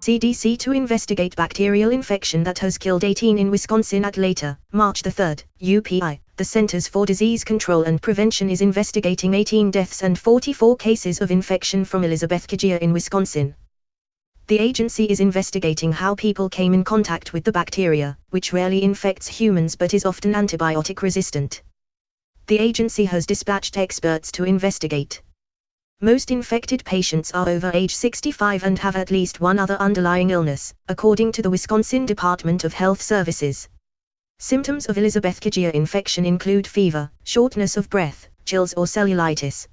CDC to investigate bacterial infection that has killed 18 in Wisconsin. At later, March 3, UPI, the Centers for Disease Control and Prevention is investigating 18 deaths and 44 cases of infection from Elizabethkingia in Wisconsin. The agency is investigating how people came in contact with the bacteria, which rarely infects humans but is often antibiotic-resistant. The agency has dispatched experts to investigate. Most infected patients are over age 65 and have at least one other underlying illness, according to the Wisconsin Department of Health Services. Symptoms of Elizabethkingia infection include fever, shortness of breath, chills or cellulitis.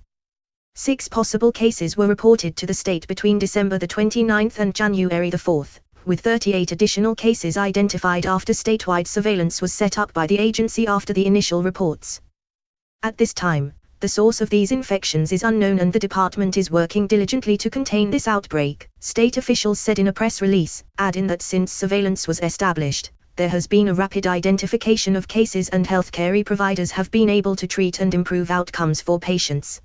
6 possible cases were reported to the state between December 29 and January 4, with 38 additional cases identified after statewide surveillance was set up by the agency after the initial reports. At this time, the source of these infections is unknown and the department is working diligently to contain this outbreak, state officials said in a press release, adding that since surveillance was established, there has been a rapid identification of cases and healthcare providers have been able to treat and improve outcomes for patients.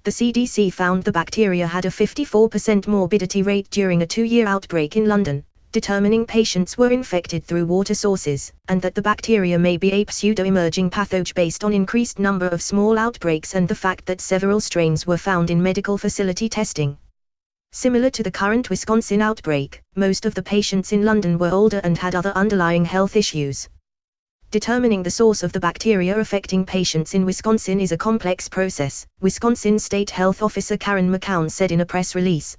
The CDC found the bacteria had a 54% morbidity rate during a 2-year outbreak in London, determining patients were infected through water sources, and that the bacteria may be a pseudo-emerging pathogen based on increased number of small outbreaks and the fact that several strains were found in medical facility testing. Similar to the current Wisconsin outbreak, most of the patients in London were older and had other underlying health issues. Determining the source of the bacteria affecting patients in Wisconsin is a complex process, Wisconsin State Health Officer Karen McCown said in a press release.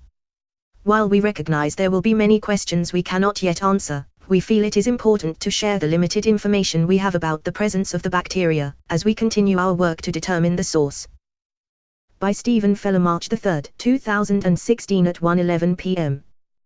While we recognize there will be many questions we cannot yet answer, we feel it is important to share the limited information we have about the presence of the bacteria, as we continue our work to determine the source. By Stephen Feller, March 3, 2016 at 1:11 p.m.